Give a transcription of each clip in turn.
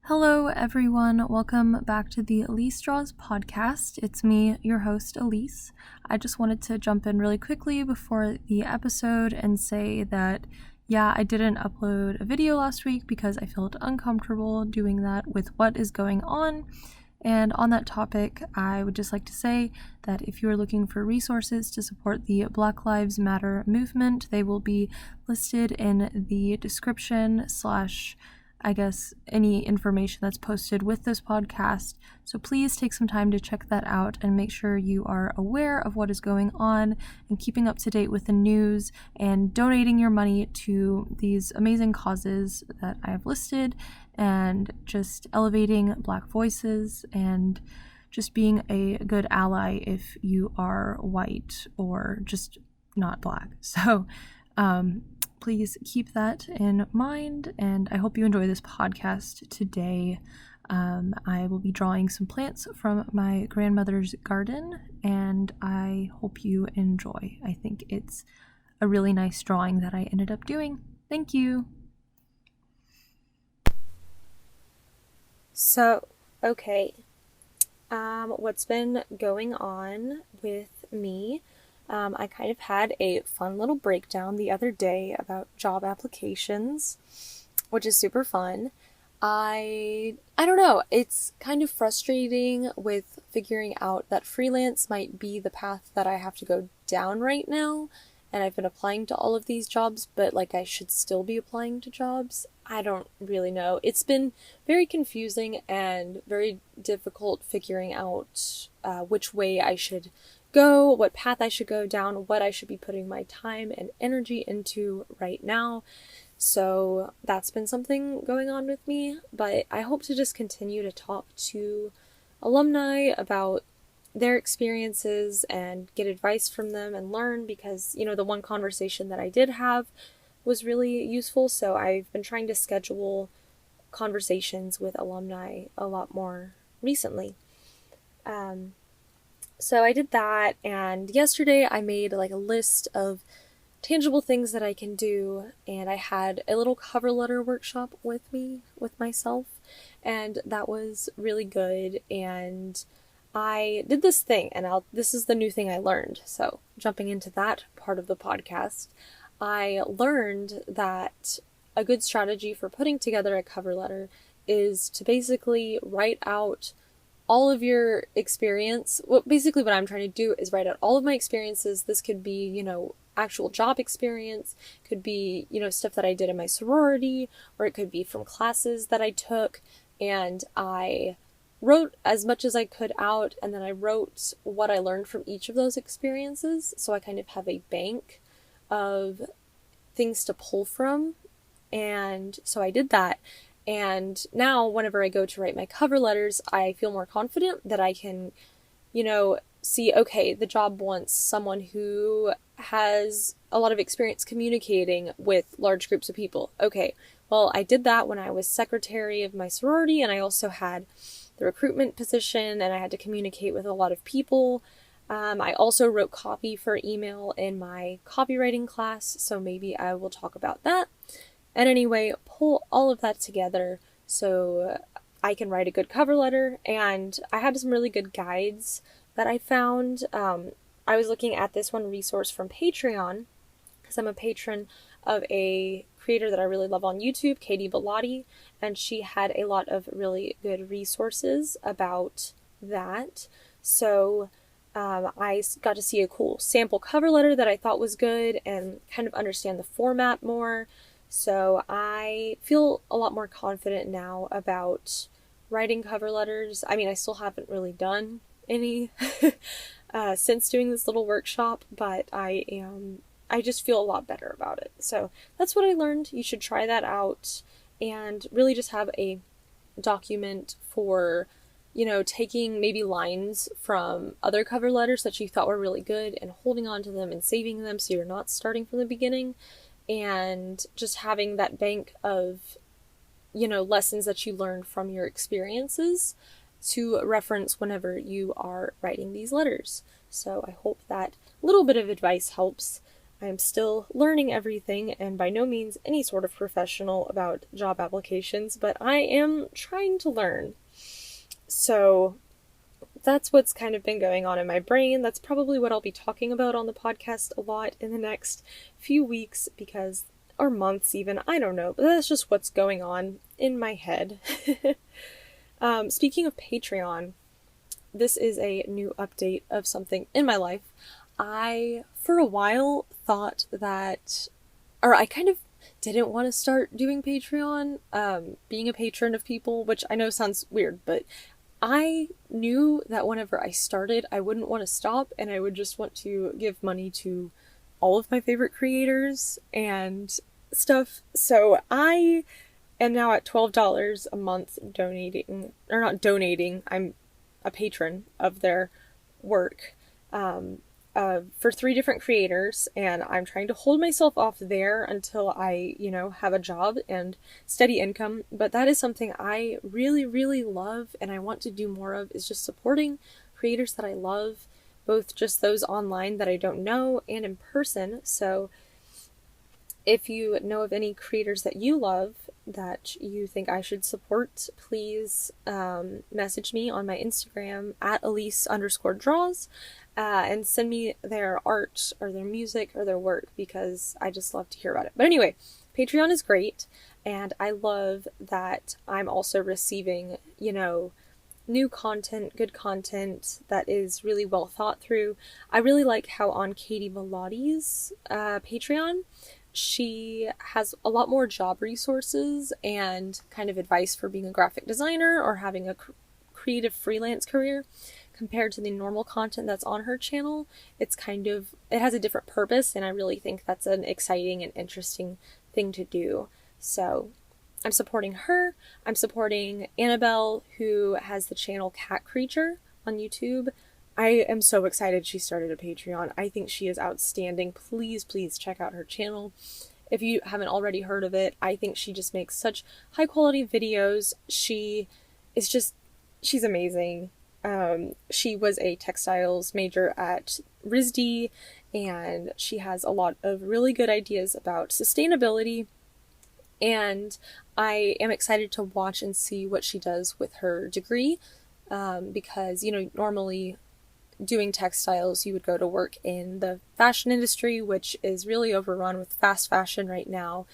Hello, everyone. Welcome back to the Elyse Draws podcast. It's me, your host, Elyse. I just wanted to jump in really quickly before the episode and say that, I didn't upload a video last week because I felt uncomfortable doing that with what is going on. And on that topic, I would just like to say that if you are looking for resources to support the Black Lives Matter movement, they will be listed in the description / any information that's posted with this podcast. So please take some time to check that out and make sure you are aware of what is going on and keeping up to date with the news and donating your money to these amazing causes that I have listed and just elevating Black voices and just being a good ally if you are white or just not Black. So, please keep that in mind, and I hope you enjoy this podcast today. I will be drawing some plants from my grandmother's garden, and I hope you enjoy. I think it's a really nice drawing that I ended up doing. Thank you. So, okay, what's been going on with me? I kind of had a fun little breakdown the other day about job applications, which is super fun. I don't know, it's kind of frustrating with figuring out that freelance might be the path that I have to go down right now, and I've been applying to all of these jobs, but I should still be applying to jobs. I don't really know. It's been very confusing and very difficult figuring out which way I should go, what path I should go down, what I should be putting my time and energy into right now. So that's been something going on with me, but I hope to just continue to talk to alumni about their experiences and get advice from them and learn, because, the one conversation that I did have was really useful. So I've been trying to schedule conversations with alumni a lot more recently. So I did that, and yesterday I made a list of tangible things that I can do, and I had a little cover letter workshop with myself, and that was really good. And I did this thing, and this is the new thing I learned. So jumping into that part of the podcast, I learned that a good strategy for putting together a cover letter is to basically write out all of your experience. Basically what I'm trying to do is write out all of my experiences. This could be, actual job experience, could be, stuff that I did in my sorority, or it could be from classes that I took. And I wrote as much as I could out, and then I wrote what I learned from each of those experiences. So I kind of have a bank of things to pull from. And so I did that. And now whenever I go to write my cover letters, I feel more confident that I can, see, okay, the job wants someone who has a lot of experience communicating with large groups of people. Okay, well, I did that when I was secretary of my sorority, and I also had the recruitment position, and I had to communicate with a lot of people. I also wrote copy for email in my copywriting class, so maybe I will talk about that. And anyway, pull all of that together so I can write a good cover letter. And I had some really good guides that I found. I was looking at this one resource from Patreon, because I'm a patron of a creator that I really love on YouTube, Katie Bellotti, and she had a lot of really good resources about that. So I got to see a cool sample cover letter that I thought was good and kind of understand the format more. So I feel a lot more confident now about writing cover letters. I mean, I still haven't really done any since doing this little workshop, but I just feel a lot better about it. So that's what I learned. You should try that out and really just have a document for, taking maybe lines from other cover letters that you thought were really good and holding on to them and saving them so you're not starting from the beginning. And just having that bank of, lessons that you learned from your experiences to reference whenever you are writing these letters. So I hope that little bit of advice helps. I am still learning everything, and by no means any sort of professional about job applications, but I am trying to learn. So that's what's kind of been going on in my brain. That's probably what I'll be talking about on the podcast a lot in the next few weeks, or months even, I don't know, but that's just what's going on in my head. Speaking of Patreon, this is a new update of something in my life. I, for a while, thought that, or I kind of didn't want to start doing Patreon, being a patron of people, which I know sounds weird, but I knew that whenever I started, I wouldn't want to stop, and I would just want to give money to all of my favorite creators and stuff. So I am now at $12 a month donating, or not donating, I'm a patron of their work, for 3 different creators, and I'm trying to hold myself off there until I, have a job and steady income. But that is something I really, really love, and I want to do more of, is just supporting creators that I love, both just those online that I don't know and in person. So if you know of any creators that you love that you think I should support, please message me on my Instagram at Elyse_draws and send me their art or their music or their work, because I just love to hear about it. But anyway, Patreon is great, and I love that I'm also receiving, new content, good content that is really well thought through. I really like how on Katie Velotti's Patreon, she has a lot more job resources and kind of advice for being a graphic designer or having a creative freelance career compared to the normal content that's on her channel. It has a different purpose, and I really think that's an exciting and interesting thing to do. So I'm supporting her. I'm supporting Annabelle, who has the channel Cat Creature on YouTube. I am so excited she started a Patreon. I think she is outstanding. Please, please check out her channel if you haven't already heard of it. I think she just makes such high quality videos. She's amazing. She was a textiles major at RISD, and she has a lot of really good ideas about sustainability, and I am excited to watch and see what she does with her degree, because, normally doing textiles, you would go to work in the fashion industry, which is really overrun with fast fashion right now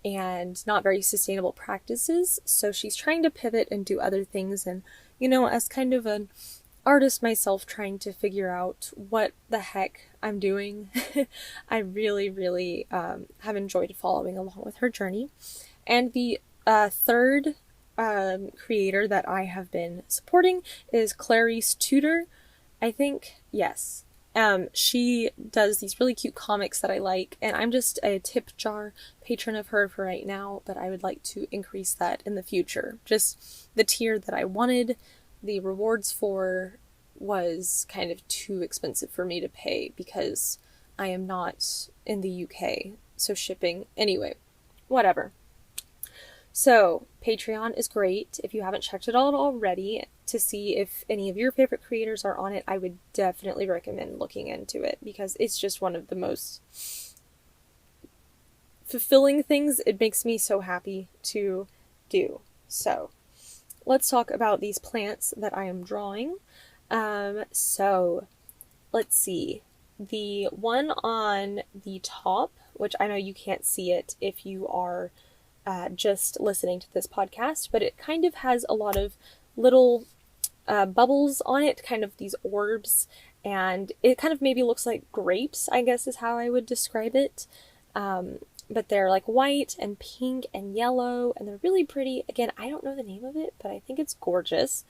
and not very sustainable practices. So she's trying to pivot and do other things, and as kind of an artist myself, trying to figure out what the heck I'm doing, I really, really have enjoyed following along with her journey. And the third creator that I have been supporting is Clarice Tudor. I think, yes. She does these really cute comics that I like, and I'm just a tip jar patron of her for right now, but I would like to increase that in the future. Just the tier that I wanted, the rewards for, was kind of too expensive for me to pay because I am not in the UK, so shipping, anyway, whatever. So, Patreon is great. If you haven't checked it out already to see if any of your favorite creators are on it, I would definitely recommend looking into it, because it's just one of the most fulfilling things. It makes me so happy to do. So, let's talk about these plants that I am drawing. So, let's see. The one on the top, which I know you can't see it if you are just listening to this podcast, but it kind of has a lot of little bubbles on it, kind of these orbs, and it kind of maybe looks like grapes, I guess is how I would describe it. But they're like white and pink and yellow, and they're really pretty. Again, I don't know the name of it, but I think it's gorgeous.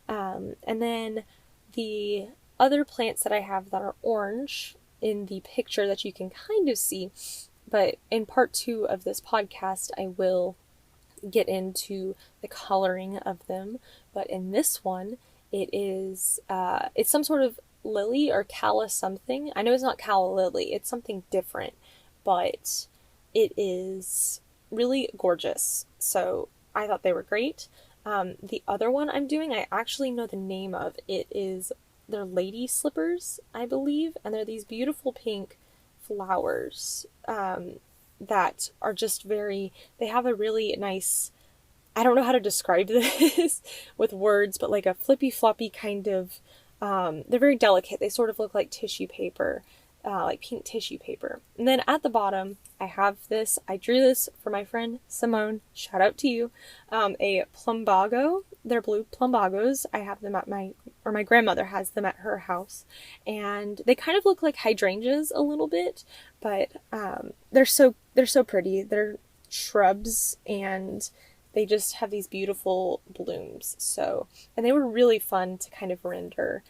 And then the other plants that I have that are orange in the picture that you can kind of see, but in part 2 of this podcast, I will get into the coloring of them. But in this one, it's some sort of lily or calla something. I know it's not calla lily, it's something different, but it is really gorgeous. So I thought they were great. The other one I'm doing, I actually know the name of. They're lady slippers, I believe, and they're these beautiful pink flowers that are just they have a really nice, I don't know how to describe this with words, but like a flippy floppy kind of, they're very delicate. They sort of look like tissue paper, like pink tissue paper. And then at the bottom, I have this, I drew this for my friend Simone, shout out to you, a plumbago. They're blue plumbagos. I have them at my grandmother has them at her house. And they kind of look like hydrangeas a little bit, but they're so pretty. They're shrubs and they just have these beautiful blooms. So, and they were really fun to kind of render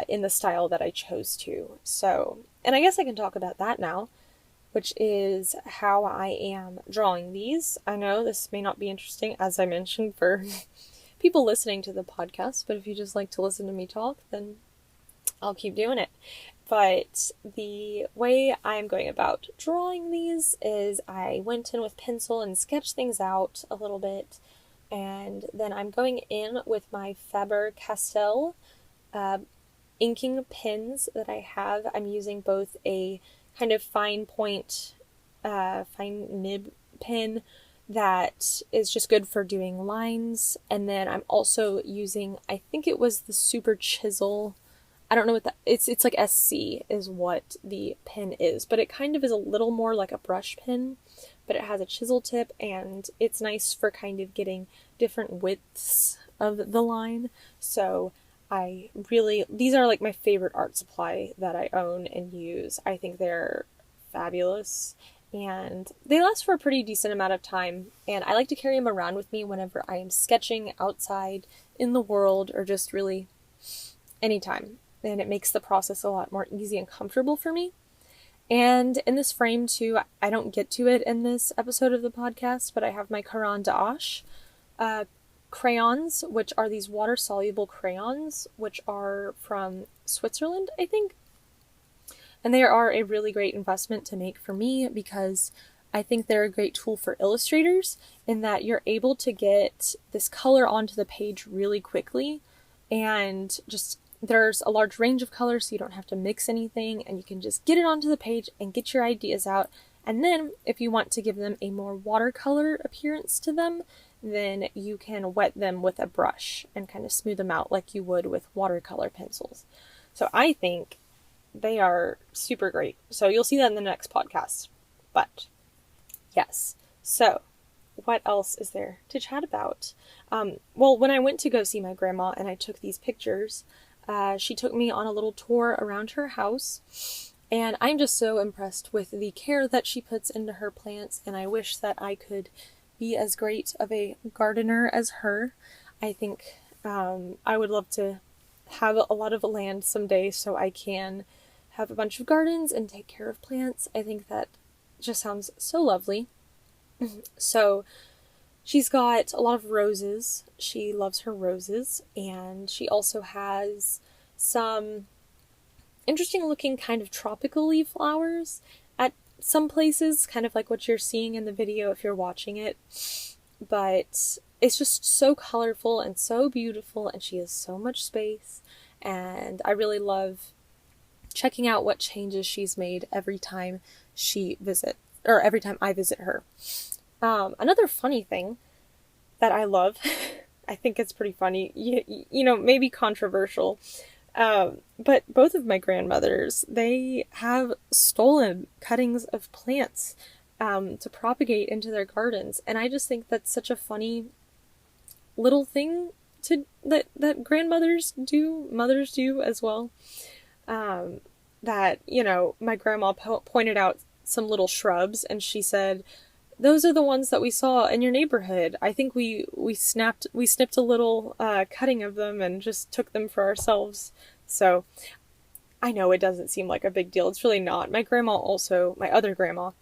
in the style that I chose to. So, and I guess I can talk about that now, which is how I am drawing these. I know this may not be interesting, as I mentioned, for people listening to the podcast, but if you just like to listen to me talk, then I'll keep doing it. But the way I'm going about drawing these is I went in with pencil and sketched things out a little bit, and then I'm going in with my Faber-Castell inking pens that I have. I'm using both a kind of fine point, fine nib pen that is just good for doing lines, and then I'm also using, I think it was the Super Chisel. I don't know what that, it's like SC is what the pen is, but it kind of is a little more like a brush pen, but it has a chisel tip, and it's nice for kind of getting different widths of the line. So these are like my favorite art supply that I own and use. I think they're fabulous, and they last for a pretty decent amount of time, and I like to carry them around with me whenever I am sketching outside in the world or just really anytime. And it makes the process a lot more easy and comfortable for me. And in this frame too, I don't get to it in this episode of the podcast, but I have my Caran d'Ache crayons, which are these water-soluble crayons, which are from Switzerland, I think. And they are a really great investment to make for me because I think they're a great tool for illustrators in that you're able to get this color onto the page really quickly, and just there's a large range of colors, so you don't have to mix anything, and you can just get it onto the page and get your ideas out. And then if you want to give them a more watercolor appearance to them, then you can wet them with a brush and kind of smooth them out like you would with watercolor pencils. So I think they are super great. So you'll see that in the next podcast. But yes, so what else is there to chat about? Well, when I went to go see my grandma and I took these pictures, she took me on a little tour around her house, and I'm just so impressed with the care that she puts into her plants, and I wish that I could be as great of a gardener as her. I think I would love to have a lot of land someday so I can have a bunch of gardens and take care of plants. I think that just sounds so lovely. So she's got a lot of roses. She loves her roses, and she also has some interesting looking kind of tropical leaf flowers at some places, kind of like what you're seeing in the video if you're watching it. But it's just so colorful and so beautiful, and she has so much space, and I really love checking out what changes she's made every time every time I visit her. Another funny thing that I love, I think it's pretty funny, you know, maybe controversial, but both of my grandmothers, they have stolen cuttings of plants to propagate into their gardens, and I just think that's such a funny little thing that grandmothers do, mothers do as well. That, you know, my grandma pointed out some little shrubs, and she said, "Those are the ones that we saw in your neighborhood. I think we snipped a little cutting of them and just took them for ourselves." So I know it doesn't seem like a big deal. It's really not. My other grandma,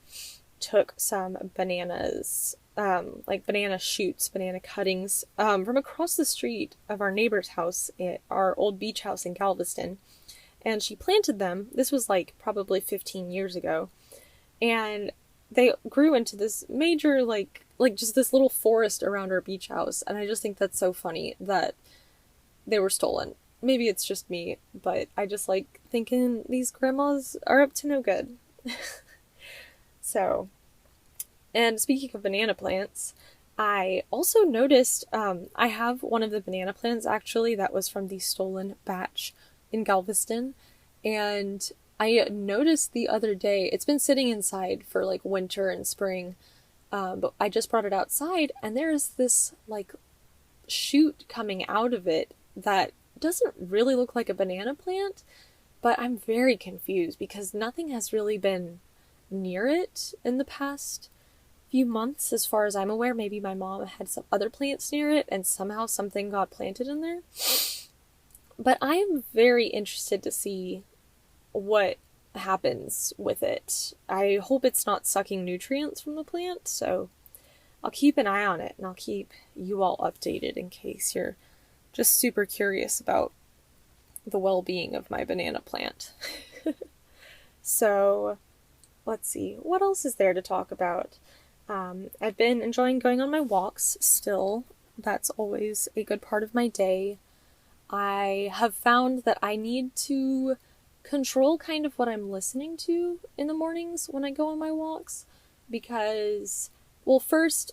took some bananas, like banana shoots, banana cuttings, from across the street of our neighbor's house at our old beach house in Galveston. And she planted them. This was like probably 15 years ago. And they grew into this major, like just this little forest around our beach house. And I just think that's so funny that they were stolen. Maybe it's just me, but I just like thinking these grandmas are up to no good. So, and speaking of banana plants, I also noticed I have one of the banana plants actually that was from the stolen batch in Galveston, and I noticed the other day, it's been sitting inside for like winter and spring, but I just brought it outside and there's this like shoot coming out of it that doesn't really look like a banana plant, but I'm very confused because nothing has really been near it in the past few months, as far as I'm aware. Maybe my mom had some other plants near it and somehow something got planted in there. But I am very interested to see what happens with it. I hope it's not sucking nutrients from the plant, so I'll keep an eye on it and I'll keep you all updated in case you're just super curious about the well-being of my banana plant. So, let's see, what else is there to talk about? I've been enjoying going on my walks still. That's always a good part of my day. I have found that I need to control kind of what I'm listening to in the mornings when I go on my walks because, well, first,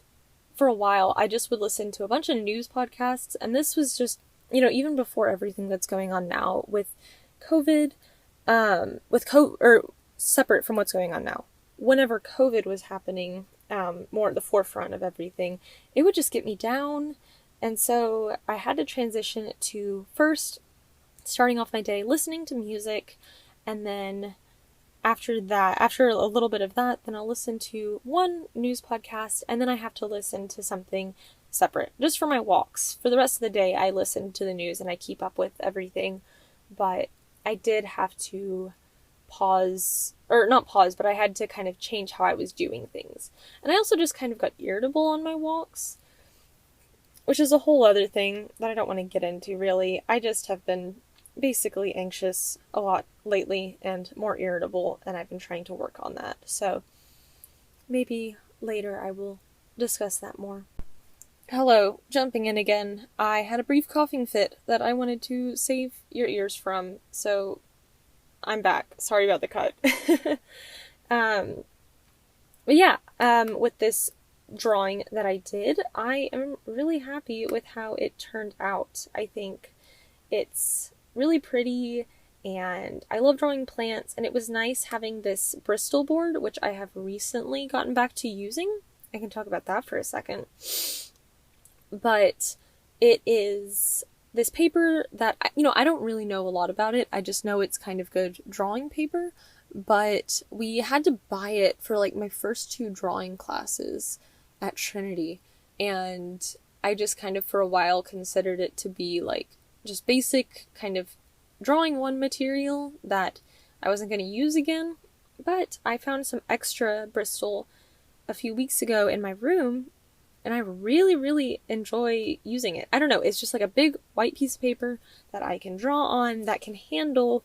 for a while, I just would listen to a bunch of news podcasts, and this was just, even before everything that's going on now with COVID, or separate from what's going on now. Whenever COVID was happening, more at the forefront of everything, it would just get me down. And so I had to transition to first starting off my day listening to music, and then after a little bit of that, then I'll listen to one news podcast, and then I have to listen to something separate, just for my walks. For the rest of the day, I listen to the news and I keep up with everything, but I did have to not pause, but I had to kind of change how I was doing things. And I also just kind of got irritable on my walks, which is a whole other thing that I don't want to get into really. I just have been basically anxious a lot lately and more irritable, and I've been trying to work on that. So maybe later I will discuss that more. Hello, jumping in again. I had a brief coughing fit that I wanted to save your ears from, so I'm back. Sorry about the cut. But yeah, with this drawing that I did, I am really happy with how it turned out. I think it's really pretty, and I love drawing plants, and it was nice having this Bristol board, which I have recently gotten back to using. I can talk about that for a second. But it is this paper that, I don't really know a lot about it. I just know it's kind of good drawing paper, but we had to buy it for like my first 2 drawing classes at Trinity, and I just kind of for a while considered it to be like just basic kind of drawing one material that I wasn't going to use again, but I found some extra Bristol a few weeks ago in my room, and I really, really enjoy using it. I don't know, it's just like a big white piece of paper that I can draw on that can handle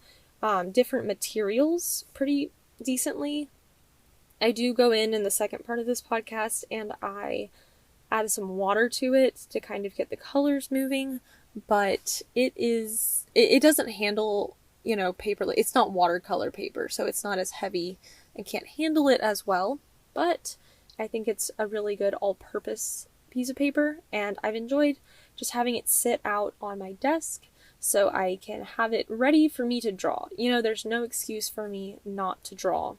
different materials pretty decently. I do go in the second part of this podcast and I add some water to it to kind of get the colors moving, but it doesn't handle, paper. It's not watercolor paper, so it's not as heavy and can't handle it as well, but I think it's a really good all-purpose piece of paper, and I've enjoyed just having it sit out on my desk so I can have it ready for me to draw. There's no excuse for me not to draw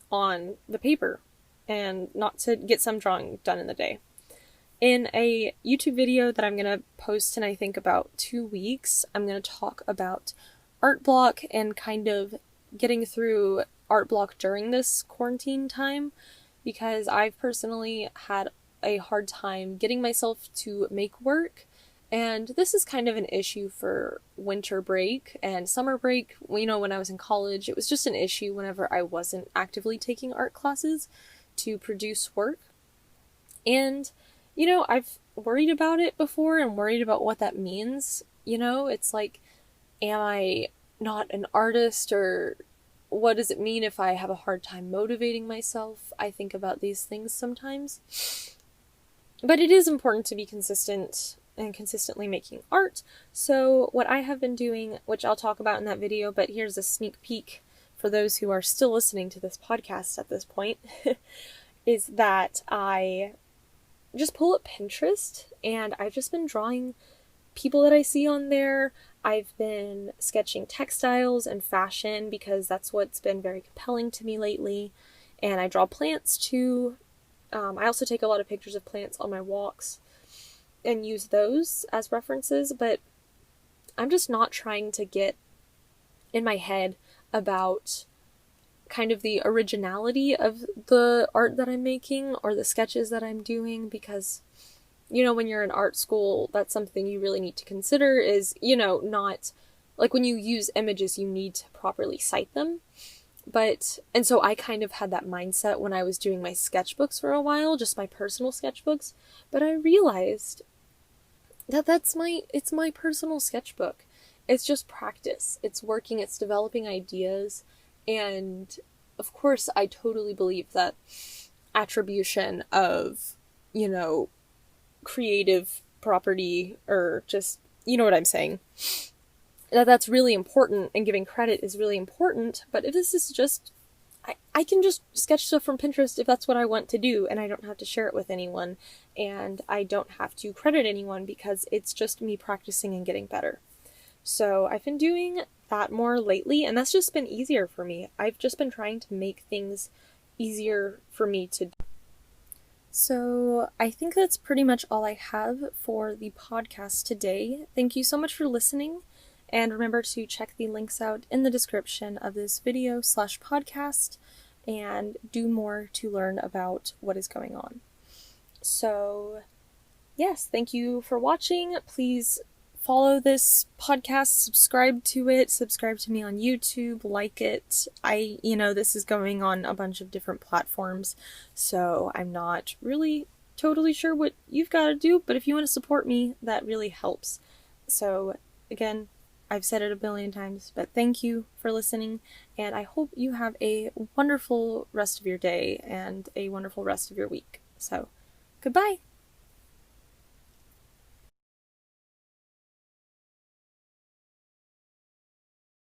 on the paper and not to get some drawing done in the day. In a YouTube video that I'm going to post in I think about 2 weeks, I'm going to talk about art block and kind of getting through art block during this quarantine time, because I've personally had a hard time getting myself to make work, and this is kind of an issue for winter break and summer break. When I was in college, it was just an issue whenever I wasn't actively taking art classes to produce work. And, I've worried about it before and worried about what that means. It's like, am I not an artist, or what does it mean if I have a hard time motivating myself? I think about these things sometimes. But it is important to be consistent and consistently making art. So what I have been doing, which I'll talk about in that video, but here's a sneak peek for those who are still listening to this podcast at this point, is that I just pull up Pinterest and I've just been drawing people that I see on there. I've been sketching textiles and fashion because that's what's been very compelling to me lately. And I draw plants too. I also take a lot of pictures of plants on my walks and use those as references, but I'm just not trying to get in my head about kind of the originality of the art that I'm making or the sketches that I'm doing, because, you know, when you're in art school, that's something you really need to consider is, you know, not like when you use images, you need to properly cite them. And so I kind of had that mindset when I was doing my sketchbooks for a while, just my personal sketchbooks, but I realized that it's my personal sketchbook. It's just practice. It's working, it's developing ideas, and of course I totally believe that attribution of, you know, creative property, or just, you know what I'm saying, that's really important, and giving credit is really important. But if this is just, I can just sketch stuff from Pinterest if that's what I want to do, and I don't have to share it with anyone, and I don't have to credit anyone because it's just me practicing and getting better. So I've been doing that more lately, and that's just been easier for me. I've just been trying to make things easier for me to do. So I think that's pretty much all I have for the podcast today. Thank you so much for listening, and remember to check the links out in the description of this video/podcast and do more to learn about what is going on. So yes, thank you for watching. Please follow this podcast, subscribe to me on YouTube, like it. This is going on a bunch of different platforms, so I'm not really totally sure what you've got to do, but if you want to support me, that really helps. So again, I've said it a billion times, but thank you for listening, and I hope you have a wonderful rest of your day and a wonderful rest of your week. So, goodbye!